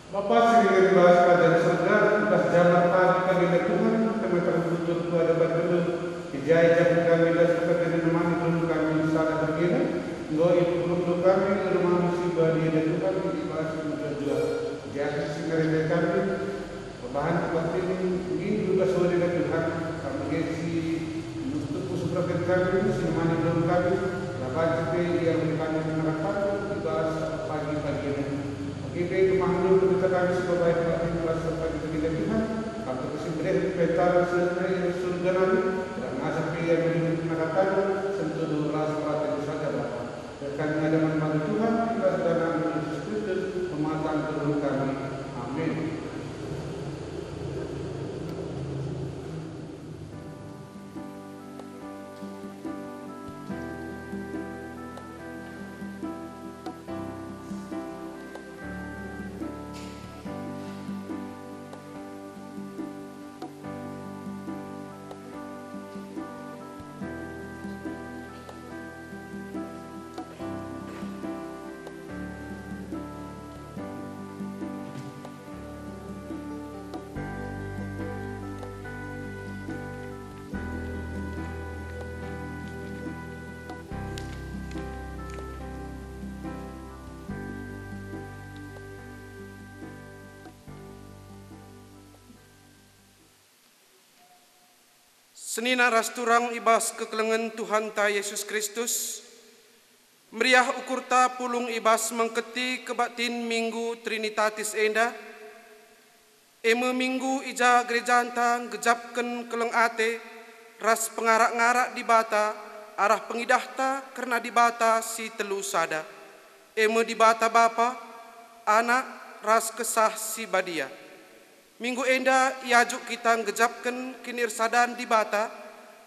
Bapa sering dibahas pada surga, tugas zaman pagi kami Tuhan, kami tertutur kepada berdua, dijaya jam kami dan seperti menemani dulu kami salah begini, Ngo itu perlu kami rumah musibah dia dan Tuhan dibahas juga. Jadi singkari kami, bahan seperti ini juga sore dan Tuhan, kami gesi untuk usuprakan kami, menemani dulu kami, lapan seperti yang kami menerapkan dibahas pagi-pagi ini. Kita itu makhluk kita kami sebagai baik merasa pada kita Tuhan. Kami kesimpulan petara sesuai surga nanti dan masa yang dimakan sentuh rasa itu saja Bapa. Dan kami ada manfaat Tuhan kita dalam Yesus Kristus mematang kedua kami. Amin. Senina rasturang ibas kekelengan Tuhan ta Yesus Kristus, meriah ukur ta pulung ibas mengketi kebatin minggu Trinitatis enda, eme minggu ija gereja anta gejapken keleng ate, ras pengarak-ngarak di bata, arah pengidah ta karena di bata si telu sada, eme di bata Bapa, Anak, ras kesah si badia. Minggu enda iajuk kita ngejapken kinir sadan di bata,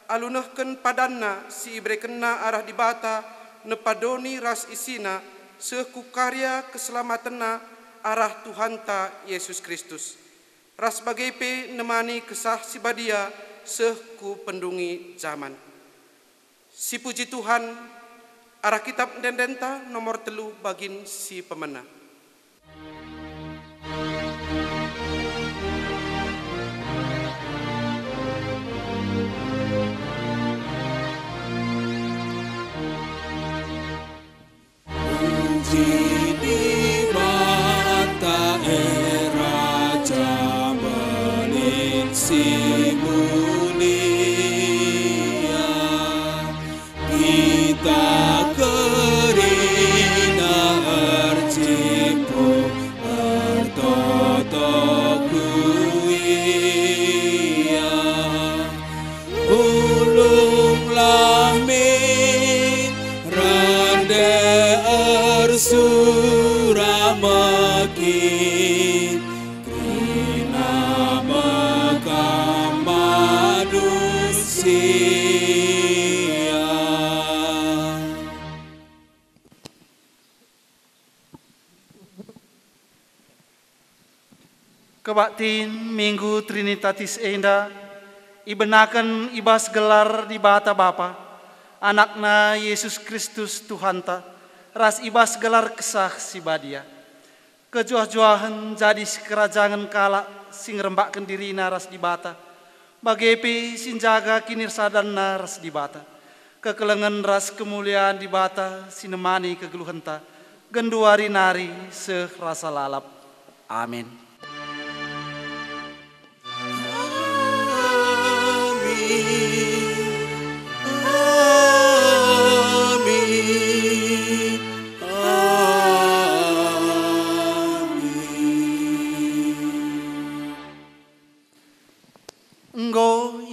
alunehken padanna si ibre kena arah di bata, nepadoni ras isina, seku karya keselamatanna arah Tuhan ta Yesus Kristus. Ras bagepe nemani kesah si badia, seku pendungi zaman. Si puji Tuhan, arah kitab dendenta nomor 3 bagin si pemena. Di mata era jamalin si mulia, kita kerina arcipu artoto kuia, ulunglah min rande surah makin krina makam manusia. Kebaktin Minggu Trinitatis enda ibenakan ibas gelar di bata Bapa, anakna Yesus Kristus Tuhanta, ras ibas gelar kesah si badia. Kejuah-juahan jadi kerajaan kala sing rembakkan diri ras di bata. Bagepe sin jaga kinir sadan ras di bata. Kekelengan ras kemuliaan di bata sinemani kegeluhenta. Genduari nari serasa lalap. Amin.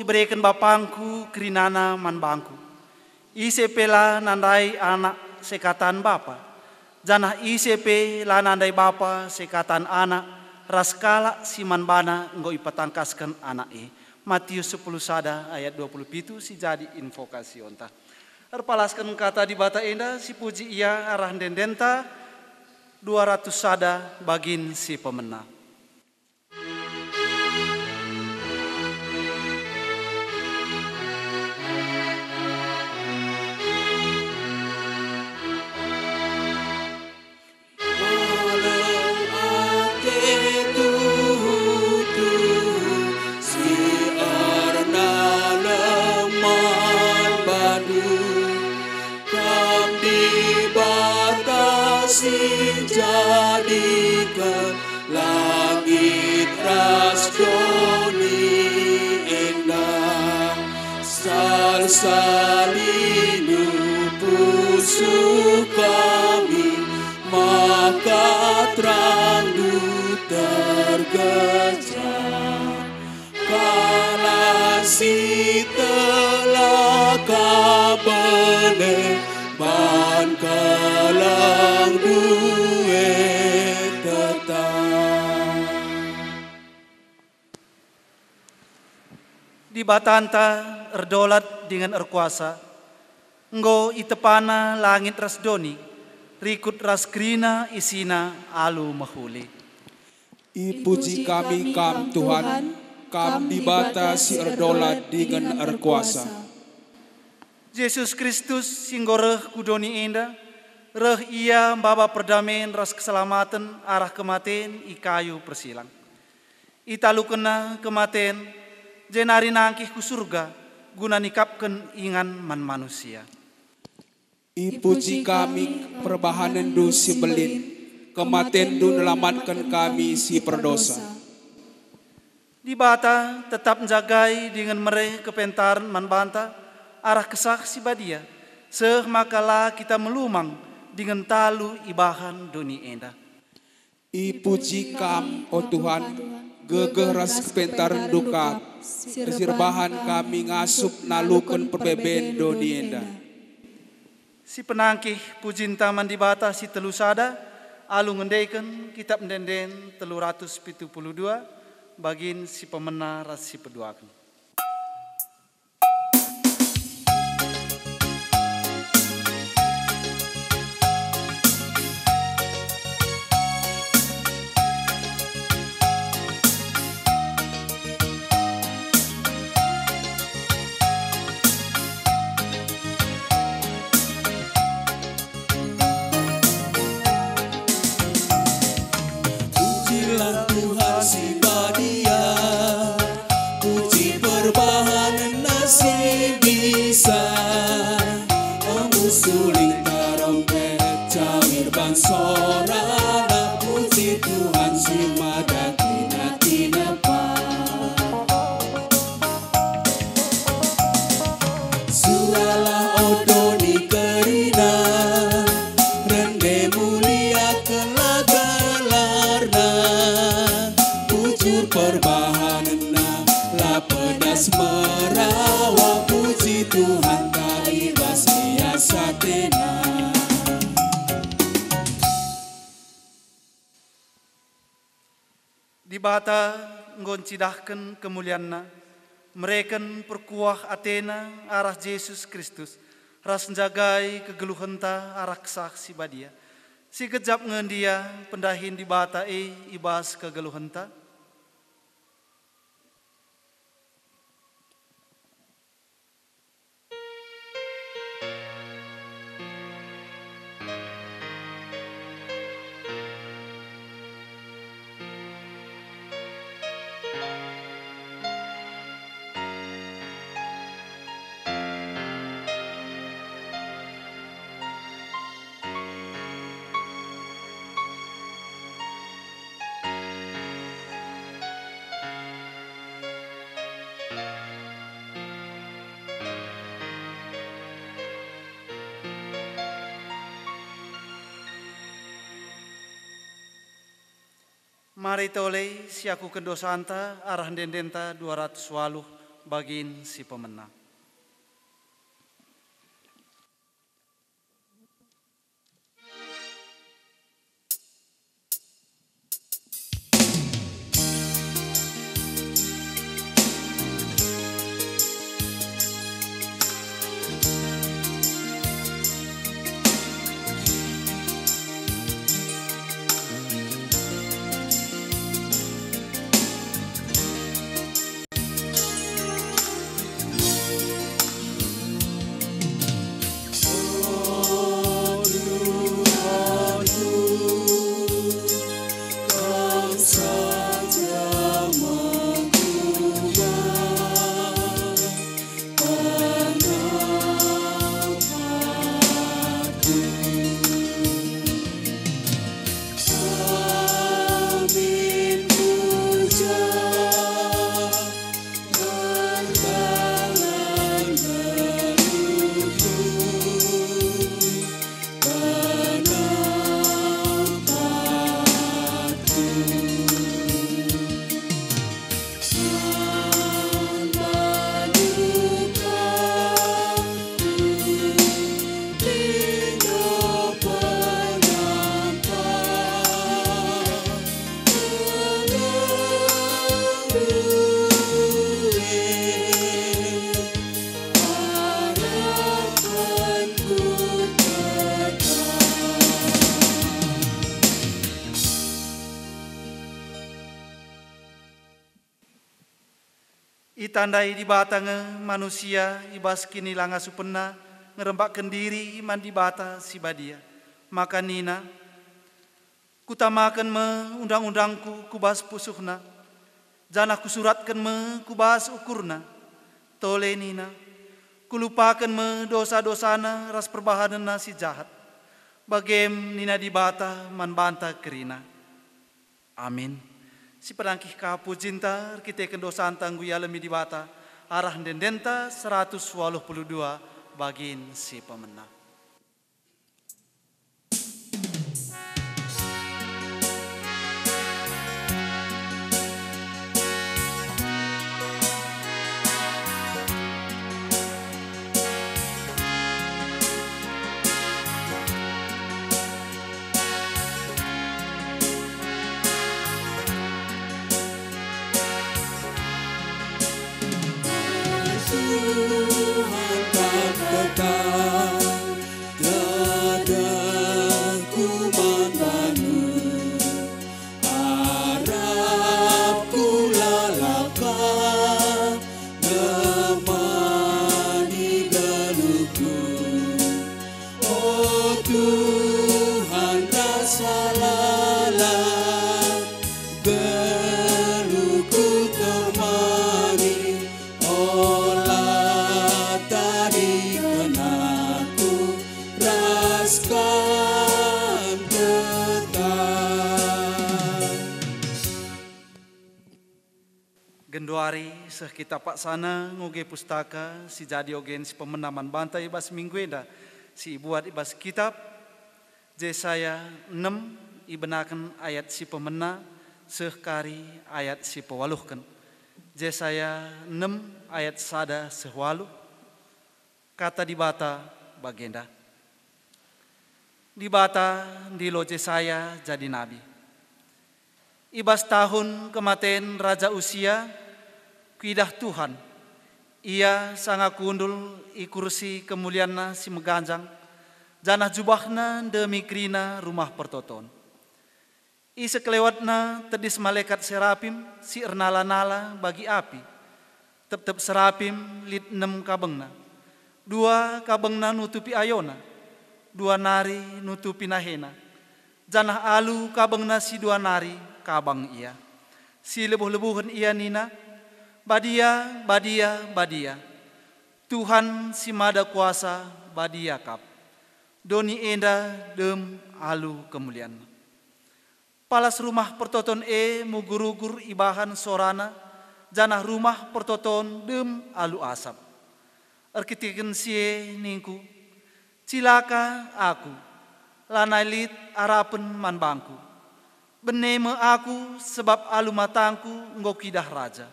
Iberikan bapangku kerinana man bangku. ICP la nandai anak sekatan bapa. Janah ICP la nandai bapa sekatan anak. Raskala siman bana enggo ipatangkaskan anak Matius 10 sada ayat 27 si jadi invokasi onta. Erpalaskan kata di bata enda si puji ia arah dendenta 200 sada bagin si pemena. salinu pusuh kami, maka terang tergejam. Kala si telah kabene ban kalang duwe tetang. Di batanta erdolat dengan erkuasa, nggo itepana langit rasdoni, rikut raskrina isina alu mahuli. Ipuji kami kam Tuhan, kam dibatasi erdolat dengan erkuasa. Yesus Kristus singgoreh kudoni enda, reh ia baba perdamaian ras keselamatan arah kematen ikayu persilang. Italu kena kematen, jenari nangkih ku surga, guna nikapkan ingan man manusia. Ipuji kami perbahanan du si belin, kematen du nelamatkan kami si perdosa. Di bata tetap menjagai dengan mereka kepentaran man banta arah kesah si badia. Seh makalah kita melumang dengan talu ibahan doni enda. Ipuji kam, oh Tuhan, gegeh ras kepentaran duka, kesirbahan kami ngasup nalukan perbeben doni enda. Si penangkih pujin taman di bata si telusada, alu ngendaikan kitab mendenden 372 bagin si pemena ras si peduakan. Tuhan si badia, puji perbahanan nasi bisa, mengusuling tarompet cawir bansorana, puji Tuhan si madatina tinapa. Suralah odoni kerina, rende mulia kelagalarna, perbahanana la pedas merawa, puji Tuhan kami basia satena. Di bata ngoncidahkan kemulianna, mereken perkuah Athena arah Yesus Kristus, ras menjagai kegeluhenta arah kesah si badia. Si kejap ngendia pendahin di bata ibas kegeluhenta. Mari tolei siaku kendosanta arah dendenta 208 bagin si pemenang. Itandai di batang manusia ibas kini langa supena ngerembak kendiri iman di bata si badia. Maka nina kutamakan me undang-undangku kubas pusuhna. Janah kusuratkan me kubas ukurna. Tole nina kulupakan me dosa-dosana ras perbahanana si jahat. Bagem nina di bata man banta kerina. Amin. Si pedangkih kapu cinta kita kendosaan tanggu yalemi di bata arah dendenta 182 bagin si pemenang. Tuhan kan kekal, tiada kuman banu. Harapku lalakan, nemani geluhku. Oh Tuhan rasa lalat, geluhku temani. Olah tadi kenaku raskan petang. Genduari seh kita pak sana ngoge pustaka si jadi ogen si pemenaman bantai ibas minggu enda si buat ibas kitab Yesaya 6 ibenakan ayat si pemena seh kari ayat si pewaluhkan. Yesaya 6 ayat sada sewalu kata di bata bagenda. Di bata di lo Yesaya jadi nabi. Ibas tahun kematian Raja Usia kidah Tuhan. Ia sangat kundul i kursi kemulianna si meganjang. Janah jubahna demi krina rumah pertoton. I sekelewatna tedis malaikat serapim si ernala-nala bagi api. Tep-tep serapim lit 6 kabengna. 2 kabengna nutupi ayona. 2 nari nutupi nahena. Janah alu kabengna si 2 nari kabang ia. Si lebuh-lebuhan ia nina. Badia, badia, badia. Tuhan si mada kuasa badia kap. Doni enda dem alu kemuliaan. Palas rumah pertoton mugurugur ibahan sorana. Janah rumah pertoton dem alu asap. Arkitiken sie ningku. Cilaka aku. Lanailit arapen man bangku. Beneme aku sebab alu matangku ngokidah raja.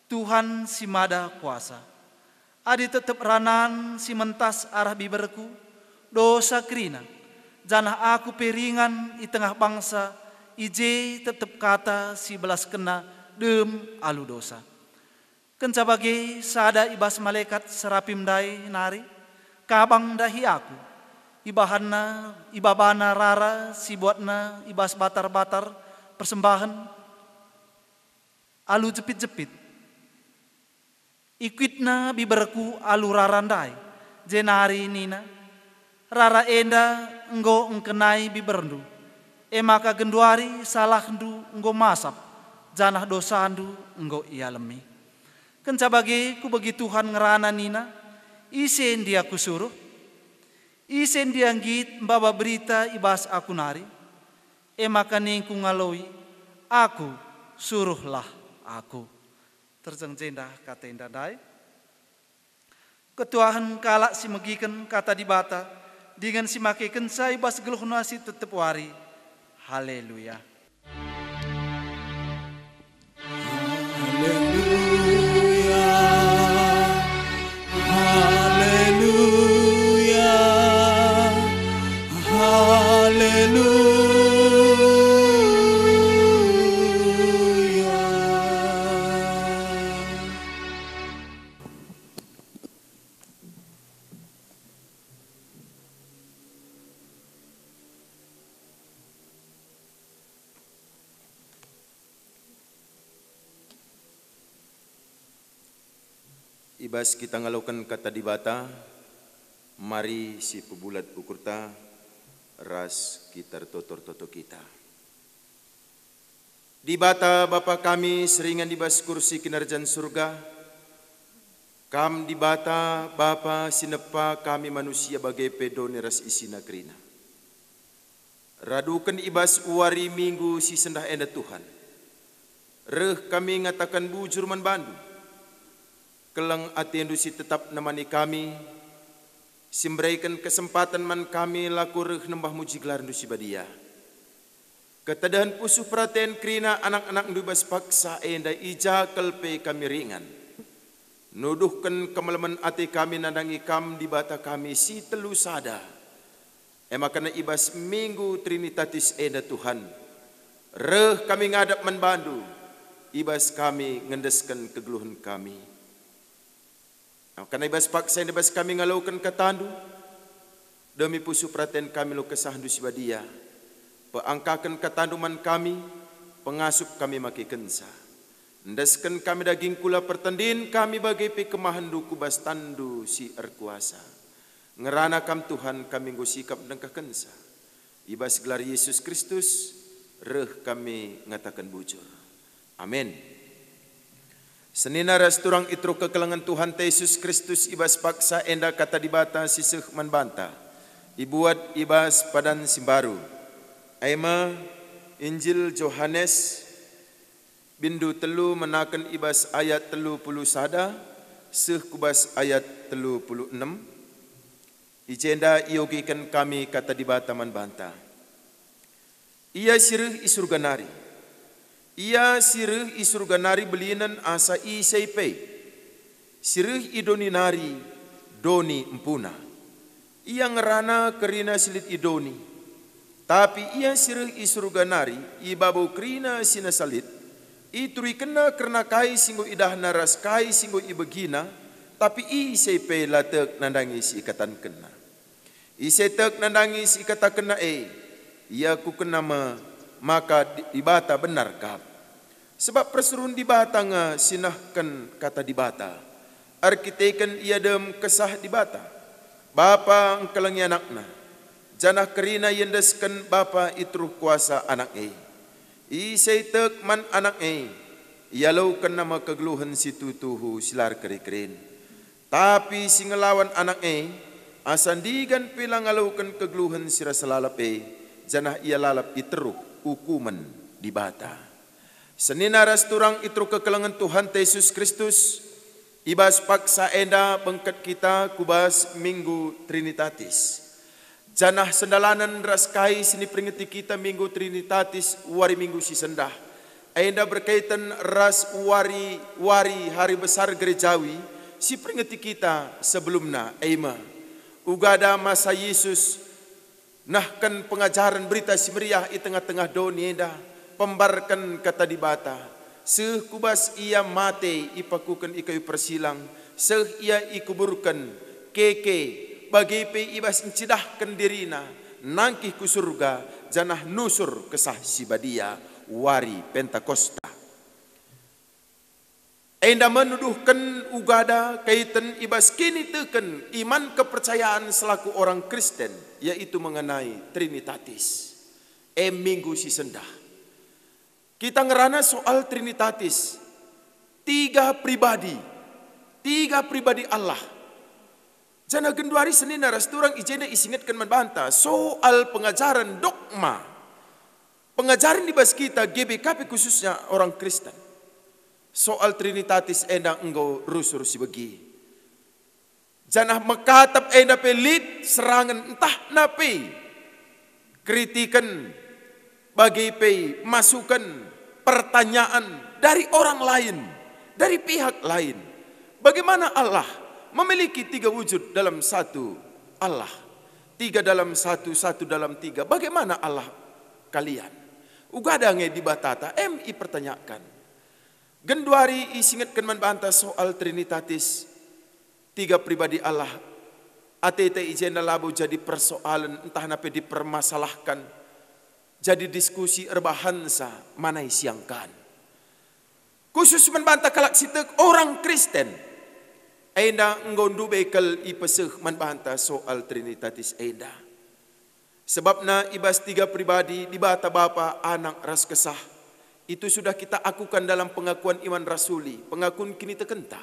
Tuhan si mada kuasa. Adi tetep ranan si mentas arah biberku. Dosa krina. Janah aku peringan i tengah bangsa. Ije tetep kata si belas kena dem alu dosa. Kenca bagi sada ibas malaikat serapim dai nari. Kabang dahi aku. Ibabana rara si buatna ibas batar-batar persembahan. Alu jepit-jepit. Ikwitna biberku alu rarandai. Jenari nina. Rara enda enggo engkenai biberendu. Maka genduari salah ndu enggo masap. Janah dosa ndu enggo ialemi. Kenca bagi ku bagi Tuhan ngerana nina. Isen dia kusuruh. Isen dia ngit mbaba berita ibas aku nari. Maka ningku ngaloi. Aku suruhlah aku. Terjeng jenda kata indah dai. Ketuahan kalak si megiken kata di bata. Dengan si makiken sa ibas geluh nasi tetep wari. Haleluya. Haleluya. Haleluya. Haleluya. ibas kita ngalaukan kata dibata, mari si pebulat ukurta, ras kita totor-toto kita. Dibata Bapa kami seringan dibas kursi kinarjan surga, kam dibata Bapa sinepa kami manusia bagai pedo neras isi nagrina. Radukan ibas uari minggu si sendah enda Tuhan. Reh kami ngatakan bujur man bandu. Kelang atendu si tetap nemani kami. Simbreikan kesempatan man kami laku reh nembah muji gelar si badia. Ketadahan pusuh perhatian krina anak-anak dubas paksa enda ija kelpe kami ringan. Nuduhkan kemalaman ati kami nandangi kam di bata kami si telu sada. Emakana ibas minggu Trinitatis enda Tuhan. Reh kami ngadap menbandu. Ibas kami ngendeskan kegeluhan kami. Emakana ibas paksa enda ibas kami ngalaukan katandu. Demi pusuh perhatian kami lo kesahandu si badia. Peangkakan katanduman kami. Pengasup kami maki kensa. Ndeskan kami daging kula pertandin kami bagai kemahandu kubas tandu si erkuasa. Ngerana kam Tuhan kami ngusikap dan kekensa. Ibas gelar Yesus Kristus, reh kami ngatakan bujur. Amin. Senina resturang itru kekelangan Tuhan Yesus Kristus ibas paksa enda kata dibata sisih manbanta. Ibuat ibas padan simbaru. Aima Injil Yohanes bindu telu menakan ibas ayat telu puluh sada, seh kubas ayat telu puluh enam. Ijenda iogikan kami kata dibata manbanta. Ia sirih isurganari. Ia sirih isurganari belinan asa isaipe. Sirih idoninari doni empuna. Ia ngerana kerina silit idoni. Tapi ia sirih isurganari ibabau kerina sinasalit. Ituri kena kerna kai singgo idah naras kai singgo ibegina. Tapi isaipe latek nandangi si ikatan kena. Isetek nandangi si kata kena ia ku kena maka dibata benar kap. Sebab perserun dibata nga sinahkan kata dibata. Arkiteken ia dem kesah dibata. Bapa engkelangi anakna. Janah kerina yendeskan bapa itruh kuasa anak Isetek man anak ia lau kena kegeluhan situ tuhu silar kerikerin. Tapi si ngelawan anak asandigan pilang ngalaukan kegeluhan sira selalape, janah ia lalap iteruh hukuman dibata. Senina rasturang itru kekelangan Tuhan Yesus Kristus, ibas paksa enda bengkat kita kubas minggu Trinitatis. Janah sendalanan raskai sini peringati kita minggu Trinitatis wari minggu si sendah. Enda berkaitan ras wari hari besar gerejawi, si peringati kita sebelumna Eima. Ugada masa Yesus nahkan pengajaran berita si meriah di tengah-tengah donieda pembarkan kata dibata seh kubas ia mate ipakukan ikayu persilang seh ia ikuburkan keke bagi pe ibas encidahkan dirina nangkih ku surga janah nusur kesah si badia wari Pentakosta. Enda menuduhkan ugada kaitan ibas kini teken iman kepercayaan selaku orang Kristen yaitu mengenai Trinitatis. Minggu si sendah. Kita ngerana soal Trinitatis. Tiga pribadi Allah. Jana genduari senina rasturang ijena isingatkan membantah soal pengajaran dogma. Pengajaran ibas kita GBKP khususnya orang Kristen. Soal Trinitatis enda engkau rusur si begi. Janah mekatap enda pelit serangan entah napi. Kritikan bagi pe masukan pertanyaan dari orang lain. Dari pihak lain. Bagaimana Allah memiliki tiga wujud dalam satu Allah. Tiga dalam satu, satu dalam tiga. Bagaimana Allah kalian? Ugadange di batata, MI pertanyakan. Genduari isingatkan membantah soal Trinitatis. Tiga pribadi Allah. ATT ijena labu jadi persoalan entah napa dipermasalahkan. Jadi diskusi erbahansa manai siangkan. Khusus membantah kalak sitek orang Kristen. Enda ngondu bekel ipeseh manbanta soal Trinitatis enda. Sebabna ibas 3 pribadi di bata Bapa, Anak, Ras Kesah. Itu sudah kita akukan dalam pengakuan iman rasuli, pengakuan kini tekenta.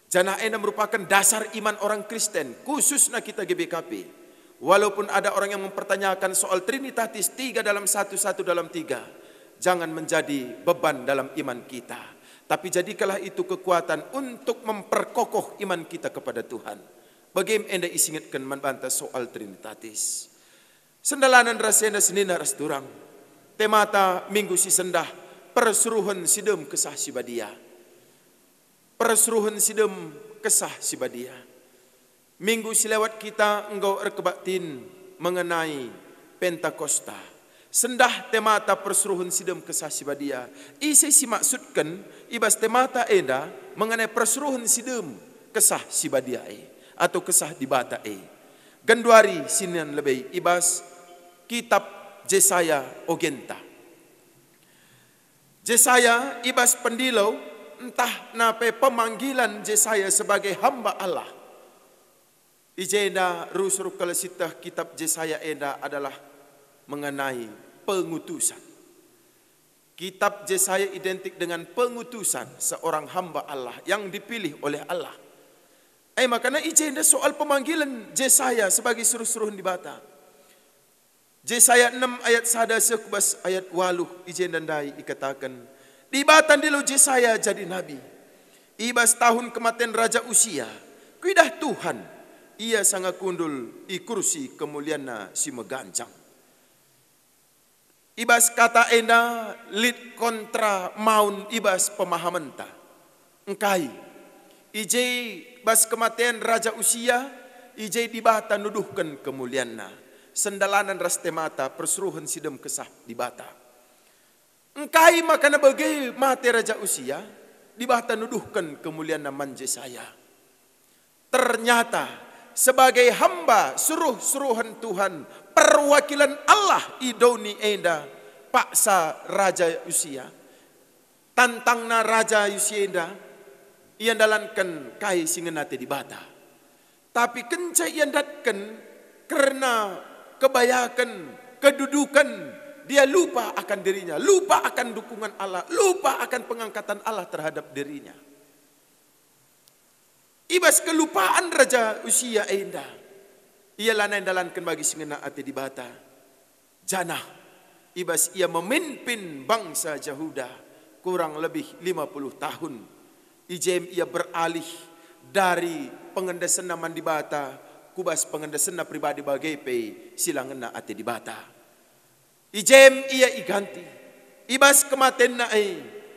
Jana enda merupakan dasar iman orang Kristen, khususnya kita GBKP. Walaupun ada orang yang mempertanyakan soal Trinitatis 3 dalam 1, 1 dalam 3. Jangan menjadi beban dalam iman kita. Tapi jadikanlah itu kekuatan untuk memperkokoh iman kita kepada Tuhan. Bagaimana enda isingatkan manbanta soal Trinitatis. Sendalanan rasena senina ras durang. Temata minggu si sendah persuruhan sidem kesah si badia. Persuruhan sidem kesah si badia. Minggu si lewat kita enggau erkebaktin mengenai Pentakosta. Sendah temata persuruhan sidem kesah si badia. Isi si maksudkan ibas temata enda mengenai persuruhan sidem kesah si badia atau kesah di bata Ganduari sinian lebih ibas kitab Jesaya Ogenta. Jesaya ibas pendilau entah nape pemanggilan Jesaya sebagai hamba Allah. Ijenda rusur kalesitah kitab Jesaya enda adalah mengenai pengutusan. Kitab Jesaya identik dengan pengutusan seorang hamba Allah yang dipilih oleh Allah. Makanya ijenda soal pemanggilan Jesaya sebagai suruh-suruhan di bata. Jesaya 6 ayat 1 sekubas ayat 8 ijenda dai ikatakan di batan dilo Jesaya jadi nabi. Ibas tahun kematian Raja Usia, kuidah Tuhan ia sangat kundul i kursi kemuliaan si meganjang. Ibas kata enda lid kontra maun ibas pemahaman ta. Engkai ije bas kematian Raja Usia, ije dibata nuduhkan kemuliaan. Sendalanan ras temata persuruhan sidem kesah dibata. Engkai makana bagai mati Raja Usia, dibata nuduhkan kemuliaan man Jesaya. Ternyata sebagai hamba suruh-suruhan Tuhan, perwakilan Allah idoni enda paksa Raja Usia. Tantangna Raja Usia enda, ia dalankan kai singenate di bata. Tapi kenca ia datkan karena kebayakan, kedudukan, dia lupa akan dirinya, lupa akan dukungan Allah, lupa akan pengangkatan Allah terhadap dirinya. Ibas kelupaan Raja Usia enda. Ia lanai dalankan bagi singena ate di bata. Janah. Ibas ia memimpin bangsa Yahuda kurang lebih 50 tahun. Ijem ia beralih dari pengendasan naman di bata kubas pengendasan pribadi bagai pe silangena ate di bata. Ijem ia iganti. Ibas kematian na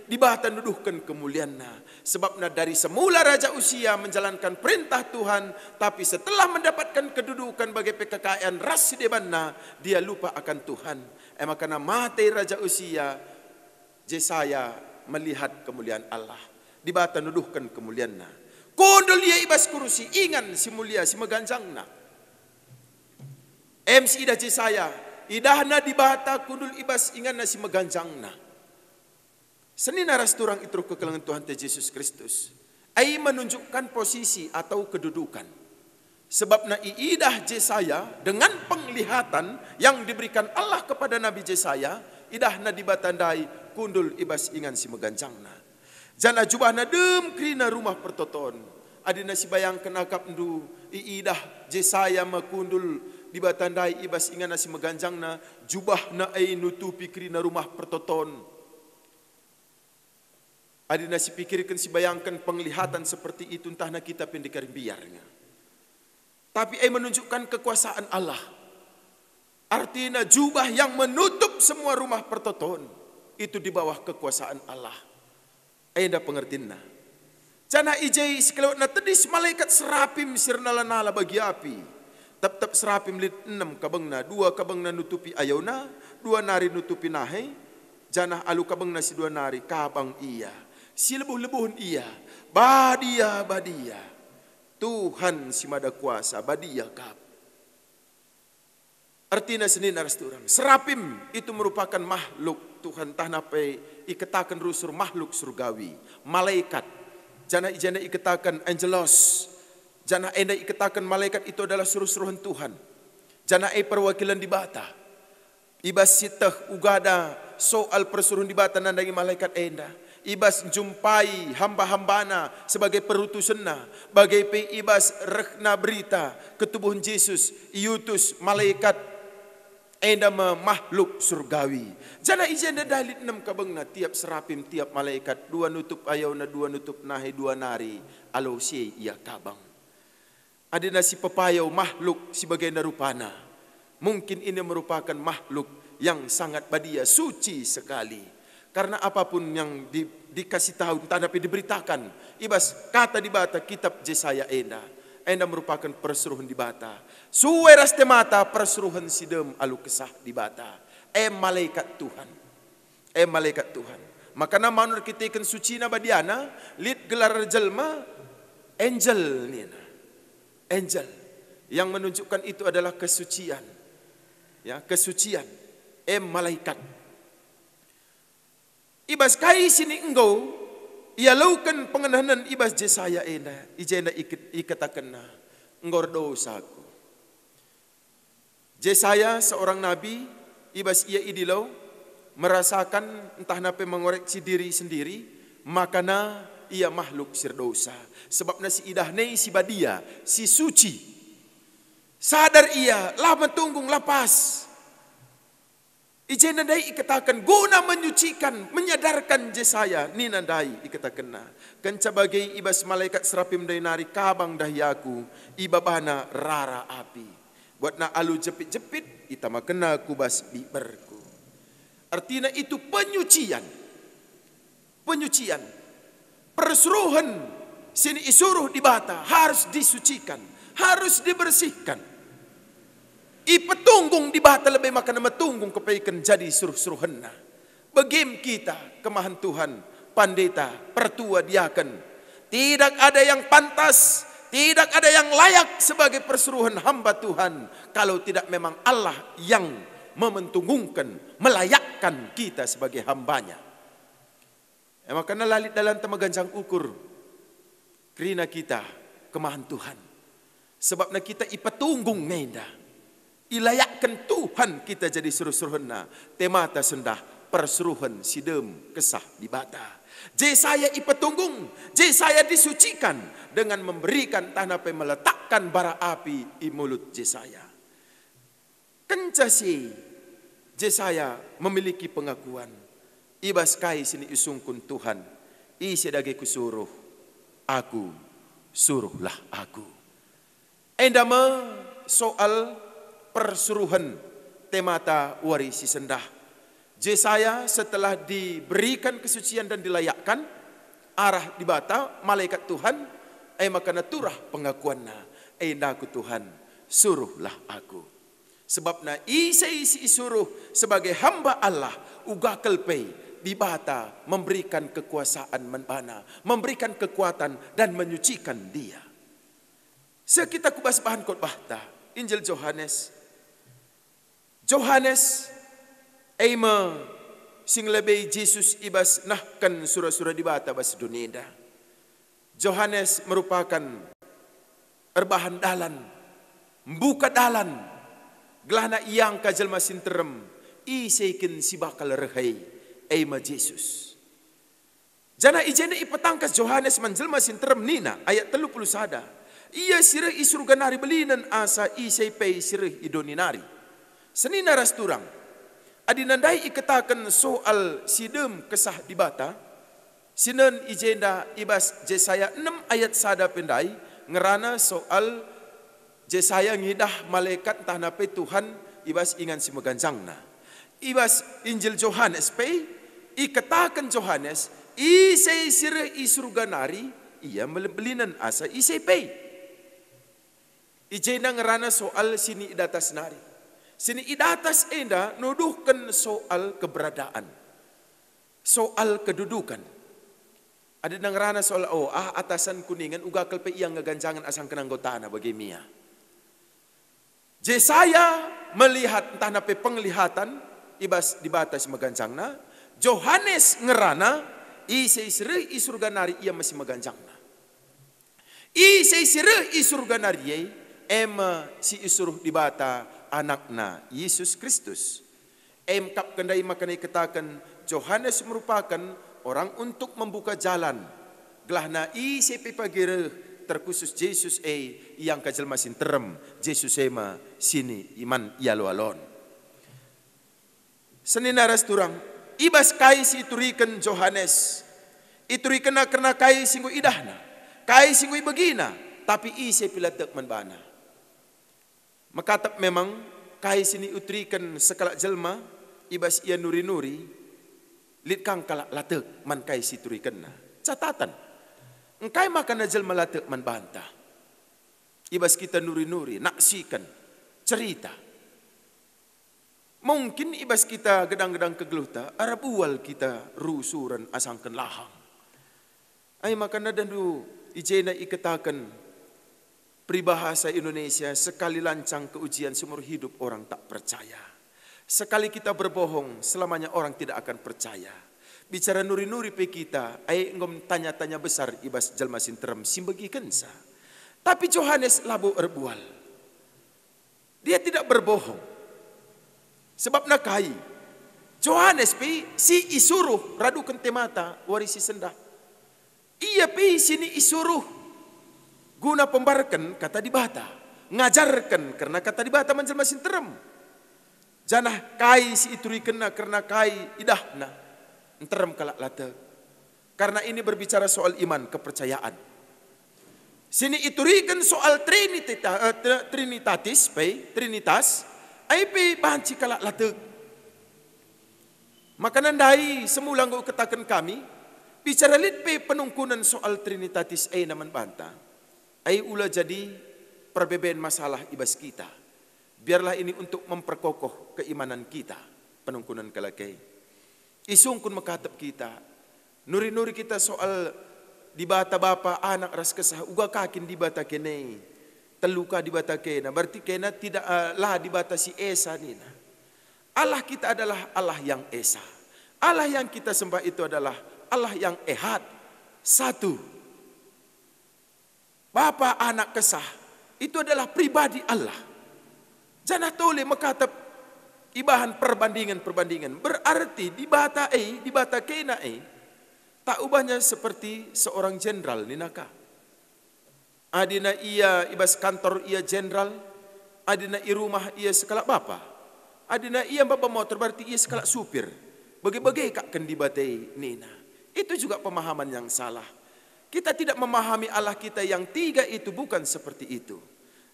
di bata nuduhkan kemuliaan. Sebabnya dari semula Raja Usia menjalankan perintah Tuhan, tapi setelah mendapatkan kedudukan bagi PKKN ras debanna, dia lupa akan Tuhan. Makanya mati Raja Usia, Jesaya melihat kemuliaan Allah. Di bata nuduhkan kemuliaan. Kondol ia ibas kursi, ingan si mulia si meganjangna. MC ida Jesaya, idahna di bata kundul ibas ingan na si meganjangna. Senina ras turang itu kekelangan Tuhan Yesus Kristus. Ai menunjukkan posisi atau kedudukan. Sebabna iidah Jesaya dengan penglihatan yang diberikan Allah kepada Nabi Jesaya, idahna dibatandai kundul ibas ingan si meganjangna. Jana jubahna dem krina rumah pertoton. Adina si bayang kenakap ndu iidah Jesaya makundul dibatandai ibas ingan si meganjangna, jubahna ai nutupi krina rumah pertoton. Adina si pikirkan si bayangkan penglihatan seperti itu entahna kita pendekar biarnya. Tapi menunjukkan kekuasaan Allah. Artinya jubah yang menutup semua rumah pertoton itu di bawah kekuasaan Allah. Enda pengertianna. Jana ijai sekelewatna tedis malaikat serapim sirnala-nala bagi api. Tap-tap serapim lit 6 kabangna, 2 kabangna nutupi ayona, 2 nari nutupi nahe. Jana alu kabangna si 2 nari kabang iya. Si lebuh-lebuhun iya, badia Tuhan si mada kuasa, badia kap. Artinya senin aras turang. Serapim itu merupakan makhluk Tuhan tanape ikatakan rusur makhluk surgawi, malaikat. Jana ijana ikatakan angelos. Jana enda ikatakan malaikat itu adalah suruh-suruhan Tuhan. Jana perwakilan di bata. Ibas sitah ugada soal persuruhan di bata nandangi malaikat enda. Ibas jumpai hamba-hambana sebagai perutusanna. Bagai pe ibas rehna berita ketubuhan Yesus. Iutus malaikat enda makhluk surgawi. Jana ijana dalit enam kabengna tiap serapim tiap malaikat. Dua nutup ayawna dua nutup nahi dua nari. Alo si ia kabang. Adina si pepayaw makhluk sebagai narupana. Mungkin ini merupakan makhluk yang sangat badia, suci sekali. Karena apapun yang dikasih tahu, tetapi diberitakan. Ibas kata di bata kitab Yesaya enda. Enda merupakan persuruhan di bata. Suweras temata persuruhan sidem alu kesah di bata. Malaikat Tuhan. Malaikat Tuhan. Maka nama nur kita ikan suci na badiana. Lid gelar jelma. Angel nina. Angel. Yang menunjukkan itu adalah kesucian. Ya, kesucian. Malaikat. Ibas kai sini engkau, ia laukan pengenahan ibas Yesaya ena, ijena ikatakan na, engkau dosaku. Yesaya seorang nabi, ibas ia idilau, merasakan entah napa mengoreksi diri sendiri, makana ia makhluk sirdosa. Sebab nasi idahne si badia, si suci. Sadar ia, lah mentunggung lapas. Ijenandai ikatakan guna menyucikan, menyadarkan Yesaya ni nandai ikatakan na. Kenca bagai ibas malaikat serapim dari nari kabang dahiaku, ibabana rara api. Buat na alu jepit-jepit, itama kena kubas biberku. Artinya itu penyucian. Penyucian. Persuruhan sini isuruh di bata harus disucikan, harus dibersihkan. Ipetunggung di bata lebih makan metunggung kepaikan jadi suruh-suruhanna. Begim kita kemahan Tuhan, pandeta, pertua diaken. Tidak ada yang pantas, tidak ada yang layak sebagai persuruhan hamba Tuhan. Kalau tidak memang Allah yang mementunggungkan, melayakkan kita sebagai hambanya. Makanya lalit dalam temaganjang ukur. Kerina kita kemahan Tuhan. Sebabnya kita ipetunggung ngenda. Ilayakkan Tuhan kita jadi suruh-suruhanna. Temata sendah persuruhan sidem kesah di bata. Yesaya ipetunggung. Yesaya disucikan dengan memberikan tanah pe meletakkan bara api di mulut Yesaya. Kencasi Yesaya memiliki pengakuan. Ibas kai sini isungkun Tuhan. Isi dagi kusuruh. Aku suruhlah aku. Endama soal persuruhan temata warisi sendah. Yesaya setelah diberikan kesucian dan dilayakkan arah di bata malaikat Tuhan makana turah pengakuanna aku Tuhan suruhlah aku. Sebabna isi suruh sebagai hamba Allah uga kelpei di bata memberikan kekuasaan menbana, memberikan kekuatan dan menyucikan dia. Sekita kubas bahan khotbah Injil Johannes Eima sing lebih Yesus ibas nahkan surah-surah di bata bas dunia. Johannes merupakan erbahan dalan, membuka dalan, gelana yang kajal masin terem, isaikin si bakal rehai, Eima Yesus. Jana ijena ipetangkas Johannes menjelma sin terem nina ayat 31. Ia sirih isurga nari belinan asa isai pei sirih idoninari. Senina rasturang, adinandai ikatakan soal sidem kesah di bata, sinan ijenda ibas Yesaya 6 ayat sada pendai, ngerana soal Yesaya ngidah malaikat entah nape Tuhan ibas ingan si meganjangna. Ibas Injil Johannes pei, ikatakan Johannes, isai sirih isurga nari, ia melebelinan asa isai pei. Ijenda ngerana soal sini idatas nari. Sini idatas enda nuduhkan soal keberadaan. Soal kedudukan. Ada nangrana soal atasan kuningan uga kelpe yang ngeganjangan asang kenanggotana bagi Mia. Yesaya melihat entah nape penglihatan ibas di batas meganjangna. Johannes ngerana isai seri isurga nari ia masih meganjangna. I say sireh i surga nariye, ema si isuruh di bata anakna Yesus Kristus. Em kap kendai makanai katakan Yohanes merupakan orang untuk membuka jalan. Gelahna i sepe pagire terkhusus Yesus yang kajelma sinterem Yesus ema sini iman ialo alon. Seninaras turang ibas kai si iturikan Yohanes. Iturikan karena kai singgu idahna. Kai singui begina, tapi isi pilatek manbana. Makatap memang kai sini utrikan sekala jelma, ibas ia nuri-nuri, litkang kalak latek man kai si turikan na. Catatan, engkai makan jelma latek man bantah. Ibas kita nuri-nuri, naksikan, cerita. Mungkin ibas kita gedang-gedang kegeluta, arabual kita rusuran asangkan lahang. Ay makan dan du ijena ikatakan peribahasa Indonesia, sekali lancang keujian seumur hidup orang tak percaya. Sekali kita berbohong, selamanya orang tidak akan percaya. Bicara nuri-nuri pe kita, ay ngom tanya-tanya besar ibas jalma sinterem simbegi kensa. Tapi Yohanes labu erbual. Dia tidak berbohong. Sebab nakai. Yohanes pe si isuruh radu kentemata warisi sendah. Ia pi sini isuruh guna pembarkan kata dibata, ngajarkan karena kata dibata menjelma sinterem. Janah kai si ituri kena karena kai idahna enterem kalak late. Karena ini berbicara soal iman kepercayaan. Sini iturikan soal trinitas, ai pi banci kalak late. Maka nandai semula ngau katakan kami bicara litpe penungkunan soal Trinitatis naman banta. Ay ula jadi perbedaan masalah ibas kita. Biarlah ini untuk memperkokoh keimanan kita. Penungkunan kalakai. Isungkun makatap kita. Nuri-nuri kita soal dibata bapa anak ras kesah. Uga kakin dibata kene. Teluka dibata kena. Berarti kena tidak lah dibata si Esa nina. Allah kita adalah Allah yang Esa. Allah yang kita sembah itu adalah Allah yang ehad, satu. Bapa anak kesah, itu adalah pribadi Allah. Jangan tole makatap ibahan perbandingan. Berarti dibata kena tak ubahnya seperti seorang jenderal ninaka. Adina ia ibas kantor ia jenderal, adina i rumah ia sekala bapa. Adina ia bapa motor berarti ia sekala supir. Bagi-bagi kak kendibatai nina. Itu juga pemahaman yang salah. Kita tidak memahami Allah kita yang tiga itu bukan seperti itu.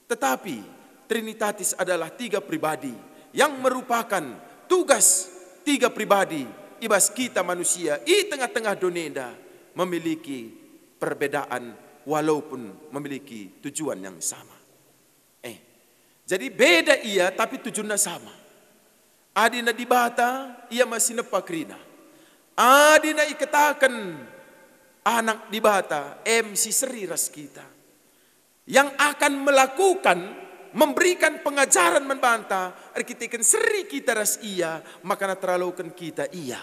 Tetapi Trinitatis adalah tiga pribadi yang merupakan tugas tiga pribadi. Ibas kita manusia di tengah-tengah dunia memiliki perbedaan walaupun memiliki tujuan yang sama. Jadi beda ia tapi tujuannya sama. Adina dibata ia masih nepakrina. Adina ikatakan anak dibata MC Seri ras kita yang akan melakukan memberikan pengajaran membantah arkitekan Seri kita ras iya maka terlalukan kita iya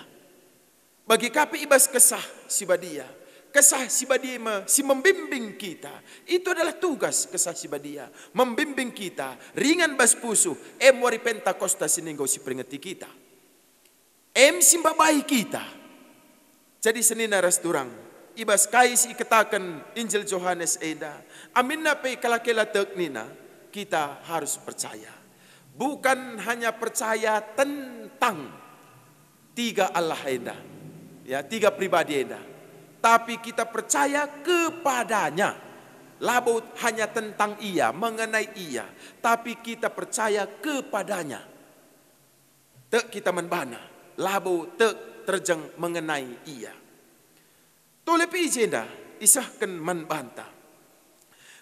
bagi kapi ibas kesah sibadia kesah sibadia si membimbing kita itu adalah tugas kesah sibadia membimbing kita ringan bas pusu wari pentakosta sininggo si peringati kita simbabai kita. Jadi senina ras turang ibas kais ikatakan Injil Yohanes eda. Amin nape kalakela tek nina kita harus percaya. Bukan hanya percaya tentang tiga Allah eda. Ya, tiga pribadi eda. Tapi kita percaya kepadanya. Labut hanya tentang ia, mengenai ia. Tapi kita percaya kepadanya. Tek kita menbana. Labu tek terjeng mengenai ia. Tolepi jenda isahkan manbanta.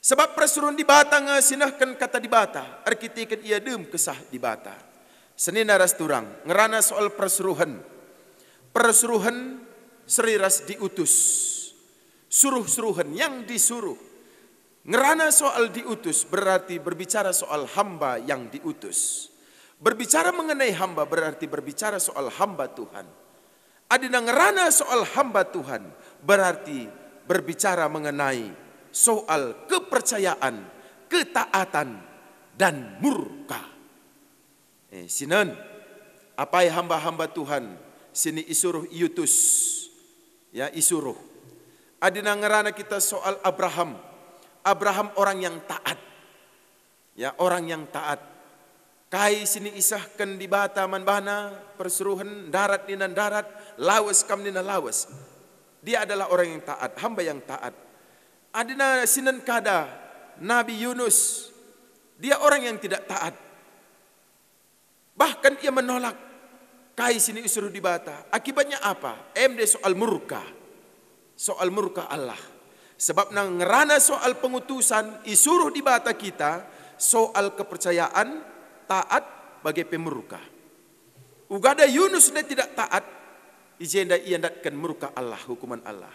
Sebab persuruhan dibata nga sinahkan kata dibata. Arkitekan ia dem kesah dibata. Senina ras turang. Ngerana soal persuruhan. Persuruhan seri ras diutus. Suruh-suruhan yang disuruh. Ngerana soal diutus berarti berbicara soal hamba yang diutus. Berbicara mengenai hamba berarti berbicara soal hamba Tuhan. Adina ngerana soal hamba Tuhan berarti berbicara mengenai soal kepercayaan, ketaatan, dan murka. Sinan, apai hamba-hamba Tuhan, sini isuruh iutus, ya isuruh. Adina ngerana kita soal Abraham. Abraham orang yang taat. Ya, orang yang taat. Kai sini isahkan di bata manbana, persuruhan darat ninan darat, lawas kam ninan lawas. Dia adalah orang yang taat, hamba yang taat. Adina sinan kada Nabi Yunus, dia orang yang tidak taat. Bahkan ia menolak kai sini isuruh di bata. Akibatnya apa? MD soal murka. Soal murka Allah. Sebab nang ngerana soal pengutusan isuruh di bata kita soal kepercayaan, taat bagi pemurka. Ugada Yunus dia tidak taat, ijenda ia ndatkan murka Allah, hukuman Allah.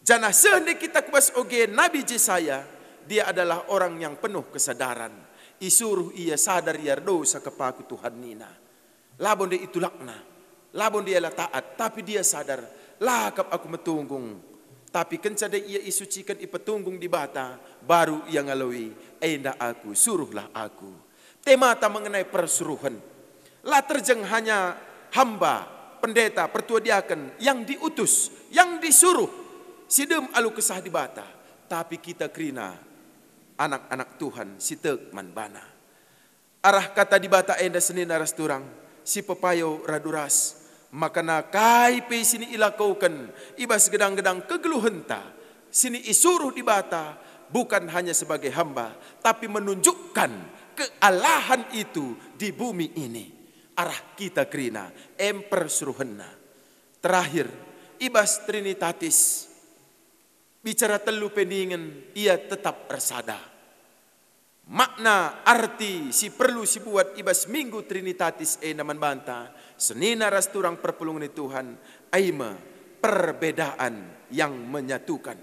Janah sehende kita kubas oge Nabi Jesaya, dia adalah orang yang penuh kesadaran. Isuruh ia sadar ia dosa kepaku Tuhan nina. Labon dia itu lakna, labon dia lah taat, tapi dia sadar, lakap aku metunggung. Tapi kencada ia isucikan ipetunggung di bata, baru ia ngalawi, enda aku, suruhlah aku. Temata mengenai persuruhan. Lah terjeng hanya hamba, pendeta, pertua diaken yang diutus, yang disuruh. Sidem alu kesah di bata. Tapi kita kerina anak-anak Tuhan si tek manbana. Arah kata di bata enda senin aras turang, si pepayo raduras. Makana kai pe sini ilakaukan, ibas gedang-gedang kegeluhenta. Sini isuruh di bata, bukan hanya sebagai hamba, tapi menunjukkan kealahan itu di bumi ini. Arah kita kerina persuruhanna. Terakhir, ibas Trinitatis. Bicara telu peningan, ia tetap bersada. Makna arti si perlu si buat ibas minggu Trinitatis naman banta. Senina ras turang perpulungan Tuhan. Aima perbedaan yang menyatukan.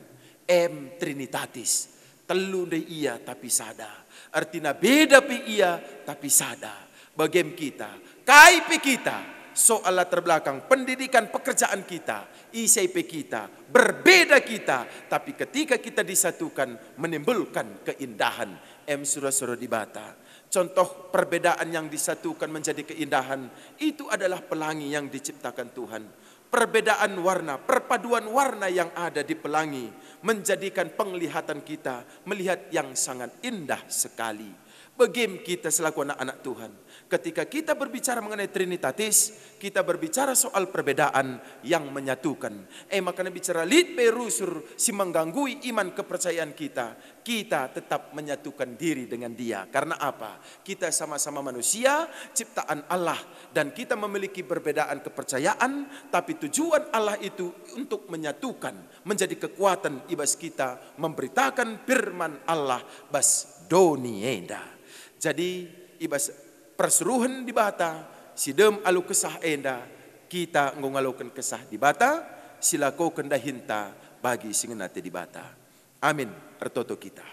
Trinitatis. Telu de ia tapi sada. Artinya beda pe ia tapi sada. Bagem kita, kai pe kita, soal latar belakang pendidikan pekerjaan kita, isai pe kita, berbeda kita, tapi ketika kita disatukan menimbulkan keindahan. Surah-surah di bata. Contoh perbedaan yang disatukan menjadi keindahan, itu adalah pelangi yang diciptakan Tuhan. Perbedaan warna, perpaduan warna yang ada di pelangi menjadikan penglihatan kita melihat yang sangat indah sekali. Bagaimana kita selaku anak-anak Tuhan, ketika kita berbicara mengenai Trinitatis, kita berbicara soal perbedaan yang menyatukan. Makanya bicara lid perusur si mengganggu iman kepercayaan kita, kita tetap menyatukan diri dengan Dia. Karena apa? Kita sama-sama manusia, ciptaan Allah, dan kita memiliki perbedaan kepercayaan, tapi tujuan Allah itu untuk menyatukan, menjadi kekuatan ibas kita memberitakan firman Allah bas donienda. Jadi ibas persuruhan di bata, sidem alu kesah enda, kita ngongalukan kesah di bata, silako kendahinta bagi singenate di bata. Amin. Ertoto kita.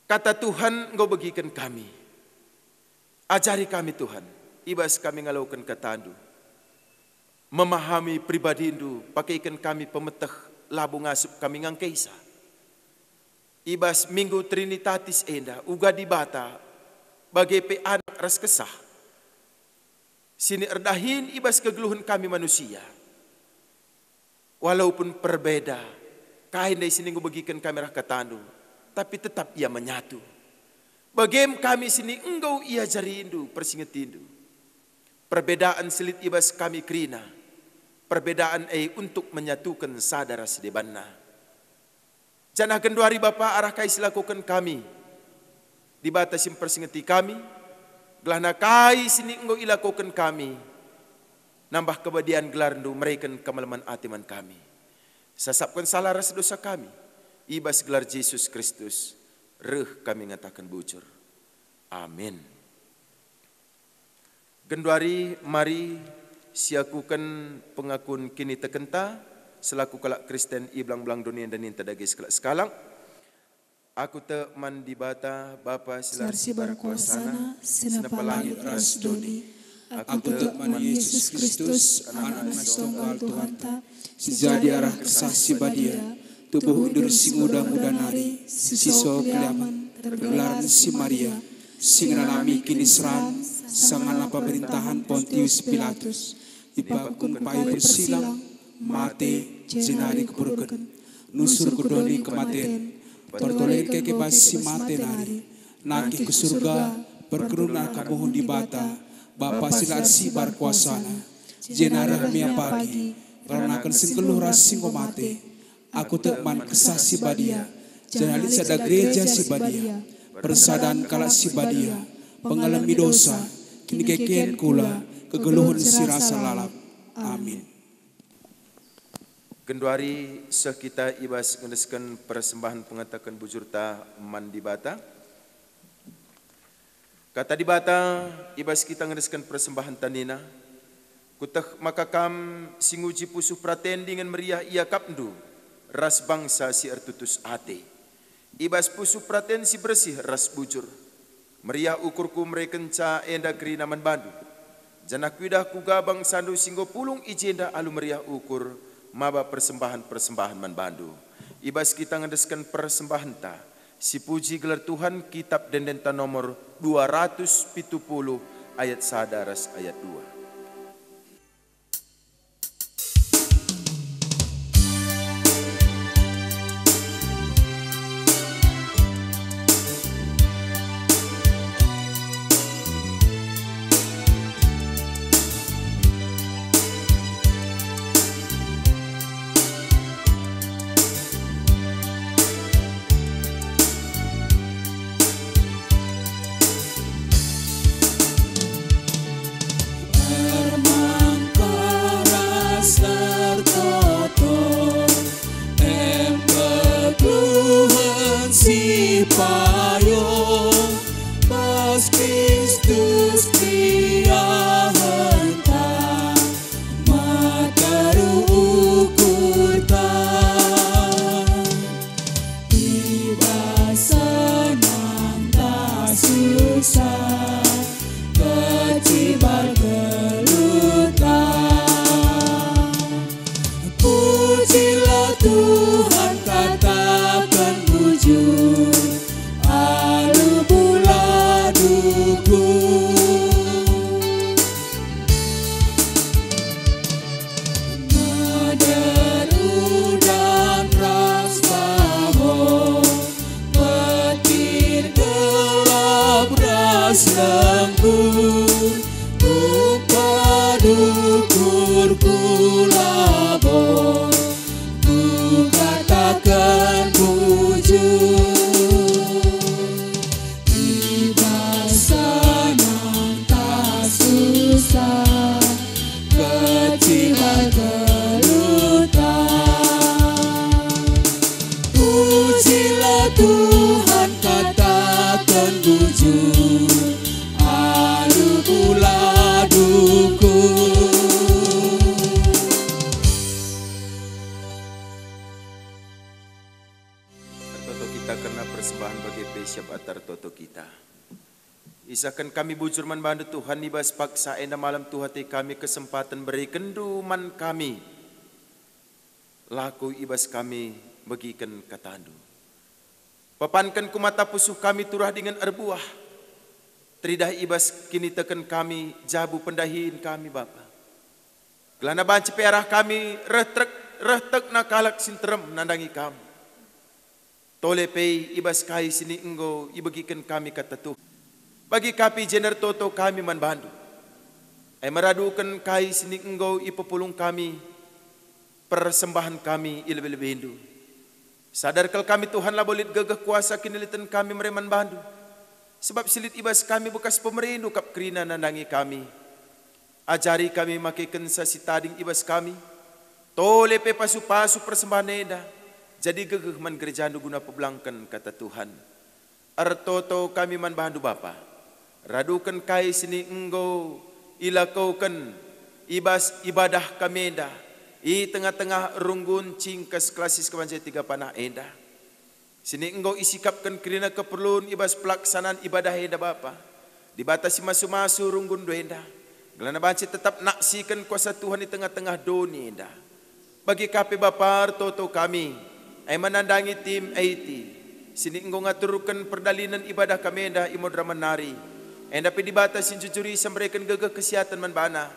Kata Tuhan, engkau bagikan kami. Ajari kami Tuhan, ibas kami ngalukan katandu. Memahami pribadindu, pakaikan kami pemeteh labu ngasup kami ngangkeisa. Ibas minggu Trinitatis enda, uga di bata, bagi pe anak ras kesah. Sini erdahin ibas kegeluhan kami manusia. Walaupun berbeda, kain dari sini bagikan kami rah katandu, tapi tetap ia menyatu. Bagem kami sini engkau ia jarindu, persingetindu. Perbedaan selit ibas kami kerina. Perbedaan untuk menyatukan sadara sedebanna. Janah kenduari Bapa arah kais lakukan kami. Di batas yang persingeti kami. Gelana kais ini engkau ilakukan kami. Nambah kebadian gelarndu mereka kemalaman atiman kami. Sasapkan salah rasa dosa kami. Ibas gelar Yesus Kristus. Reh kami ngatakan bujur. Amin. Genduari mari siakukan pengakun kini tekenta. Selaku kalak Kristen iblang-belang dunia dan ninta dagis kelak sekalang. Aku te mandi bata Bapa silarsi barkuasana senapa langit ras doni. Aku te mandi Yesus Kristus anak-anak tunggal Tuhan ta. Sejadi arah kesah si badia. tubuh undur sing muda-muda nari, siso keliaman, tergelaran si Maria, sing nalami kini seran, sangan apa perintahan Pontius Pilatus, ibagung payu bersilang, mate, jenari keburukan, nusur kudoni kematian, pertoleh kekebas si mate nari, naki ke surga, berkeruna kamuhun di bata, Bapa silat si barkuasana, jenarah mia pagi, karena akan singkeluh rasing mate, aku tekman kesah si badia, janalit sada gereja si badia, persadan kala si badia, pengalami dosa, kini kekien kula, kegeluhun si rasa lalap. Amin. Genduari seh kita ibas ngendeskan persembahan pengatakan bujurta mandi bata. Kata di bata ibas kita ngendeskan persembahan tanina. Kutah makakam singuji pusuh praten dengan meriah ia kapndu. Ras bangsa si ertutus ate. Ibas pusuh praten si bersih ras bujur. Meriah ukurku merekenca enda gerina man bandu. Janak widah kugabang sandu singgo pulung ijenda alu meriah ukur maba persembahan-persembahan man bandu. Ibas kita ngedeskan persembahan ta. Si puji gelar Tuhan kitab dendenta nomor 270 ayat sadaras ayat 2. Isakan kami bujur man bandu Tuhan ibas paksa enda malam Tuhati kami kesempatan beri kenduman kami. Laku ibas kami bagikan katandu. Papankan ku mata pusuh kami turah dengan erbuah. Tridah ibas kini teken kami jabu pendahin kami Bapa. Gelana banci perah kami rehtek nakalak sinterem nandangi kami. Tole pei ibas kai sini enggo ibagikan kami kata Tuhan. Bagi kapi jener toto kami man bandu. Meradukan kai sini engkau ipepulung kami. Persembahan kami ilebih-lebih hindu. Sadarkal kami Tuhan lah bolit gagah kuasa kinilitan kami mereman bandu. Sebab silit ibas kami bekas pemerindu kap kerina nandangi kami. Ajari kami makikan si tading ibas kami. Tole pe pasu-pasu persembahan eda. Jadi gagah man gerejandu guna pebelangkan kata Tuhan. Artoto kami man bandu Bapa. Radukan kai sini engkau ilakaukan ibas ibadah kami enda. I tengah-tengah runggun cingkas klasis kebanjai 3 panah enda. Sini engkau isikapkan kerana keperluan ibas pelaksanaan ibadah enda Bapa. Dibatasi masu-masu runggun do enda. Gelana banci tetap naksikan kuasa Tuhan di tengah-tengah doni enda. Bagi kape Bapa toto kami ay manandangi tim 80. Sini engkau ngaturkan perdalinan ibadah kami dah imodra menari. Enda pe dibata sin jujuri sambrekan gagah kesehatan manbana.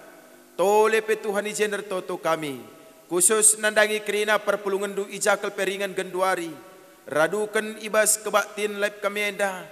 Tole pe Tuhan ijener toto kami. Khusus nandangi kerina perpulungan du ijakal peringan genduari. Radukan ibas kebaktin live kami enda.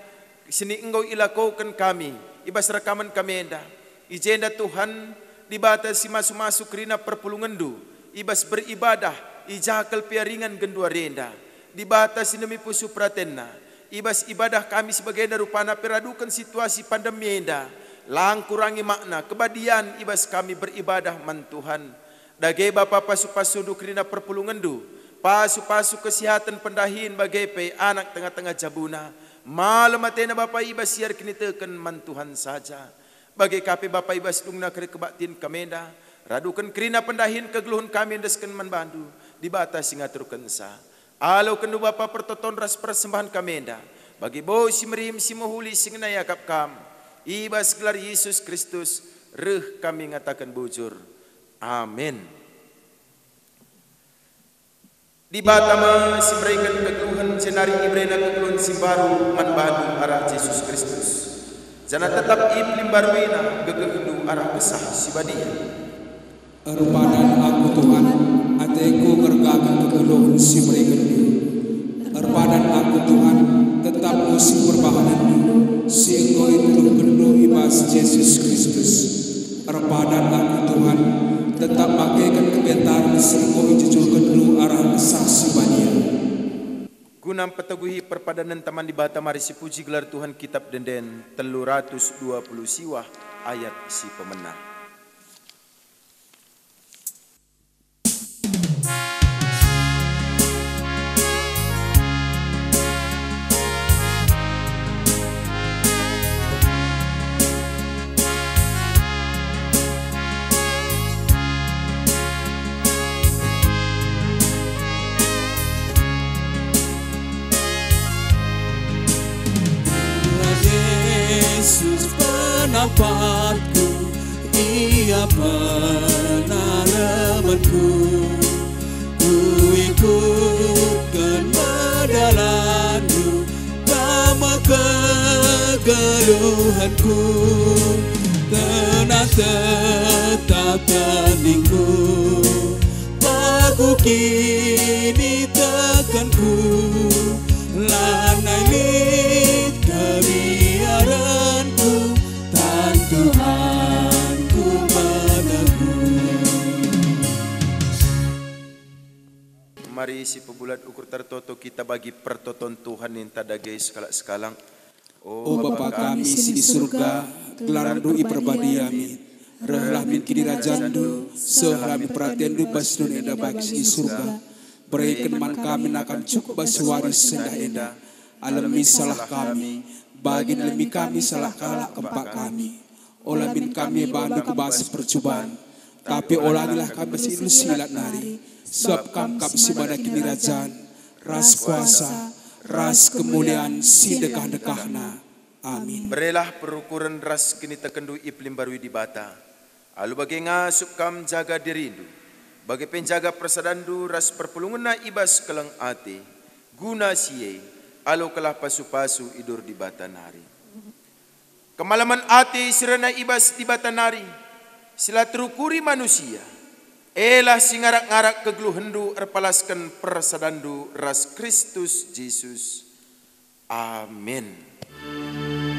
Sini engkau ilakokan kami. Ibas rekaman kami enda. Ijenda Tuhan dibata si masu-masu kerina perpulungan du. Ibas beribadah ijakal peringan genduari enda. Dibata sinemi pusu pratenna. Ibas ibadah kami sebagai darupana peradukan situasi pandemi enda. Lang kurangi makna kebadian ibas kami beribadah man Tuhan. Dagai bapa pasu-pasu du kerina perpulungan du. Pasu-pasu kesehatan pendahin bagai pe anak tengah-tengah jabuna. Malam matena bapa ibas siar kini tekan man Tuhan saja. Bagai kape bapa ibas dungna kere kebaktin kamenda. Radukan kerina pendahin kegeluhan kami endaskan man bandu. Dibata singaturkan sa. Alau kendu bapa pertoton ras persembahan kamenda. Bagi bau si merim si mohuli sing nayakap kam. Ibas gelar Yesus Kristus. Reh kami ngatakan bujur. Amin. Di Batama si berikan kegeluhan senari ibrena kegeluhan si baru manbadu arah Yesus Kristus. Jana tetap iblim baruina gegehendu arah kesah si badia. Erpadan aku Tuhan, ateku ngergakan kegeluhan si berikan du. Erpadan aku Tuhan, tetap musim berbahanan du. Si engkau itu gendu ibas Yesus Kristus. Erpadan aku Tuhan, tetap pakaikan kebentaran si engkau jujur gendu arah kesah si badia. Gunam peteguhi perpadanan taman di Bata mari si puji gelar Tuhan kitab denden 320 siwah ayat si pemenang. Pendapatku, ia penaramanku. Ku ikutkan medalanmu, sama kegeluhanku. Tenang tetap teningku, bagu kini tekanku. Lanai lit kebiaranku, Tuhanku padaku. Mari si pebulat ukur tertoto kita bagi pertoton Tuhan yang tadagai sekala-sekalang. Oh Bapa kami di surga, gelaran dui perbadi amin. Relah min kini rajandu, sehlami perhatian du basdun enda bagi di surga. Berikan man kami akan cukup baswaris sendah enda. Alami salah kami, bagi demi kami salah kalah kempak kami. Olah bin kami bandu kebas percobaan, tapi olahlah kami silat nari. Sebab kap si badak kini rajaan, ras kuasa, ras kemuliaan si dekah-dekahna. Amin. Berelah perukuran ras kini tekendu iklim barui di Bata. Alu bagi ngasup kam jaga dirindu. Bagi penjaga persadandu ras perpulungan ibas kelang ate. Guna siye, alu kalah pasu-pasu idur di Bata nari. Kemalaman ati serena ibas di Batanari, sila terukuri manusia. Elah singarak-ngarak kegeluhendu erpalaskan persadandu ras Kristus Jesus. Amin. Amin.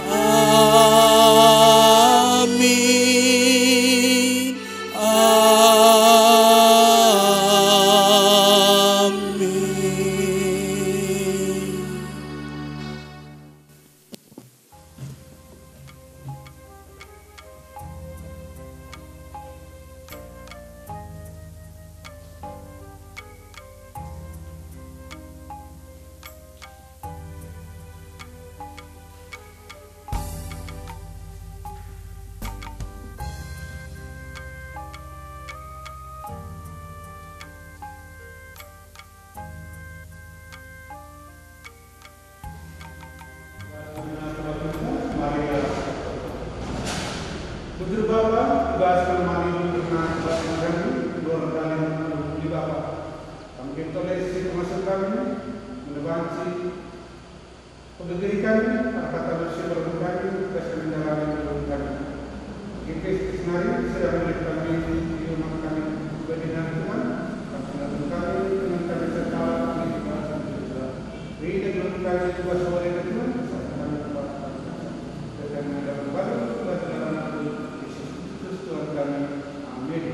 Amin. Bujur Bapa, ibas menemani dengan batin kami, dua kali di Bapa. Kami bertoleransi termasuk kami, menebansi pendiri kami, kata bersih berbuat kami, tugas menjalani berbuat kami. Kristus mari sedang milik kami di rumah kami dengan Tuhan, kami dengan kami serta kami beri dengan kami tugas oleh Tuhan, kami dan dalam baru tugas dalam nama Yesus Kristus Tuhan kami. Amin.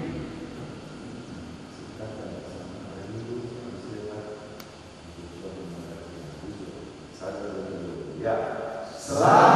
Ya, selamat.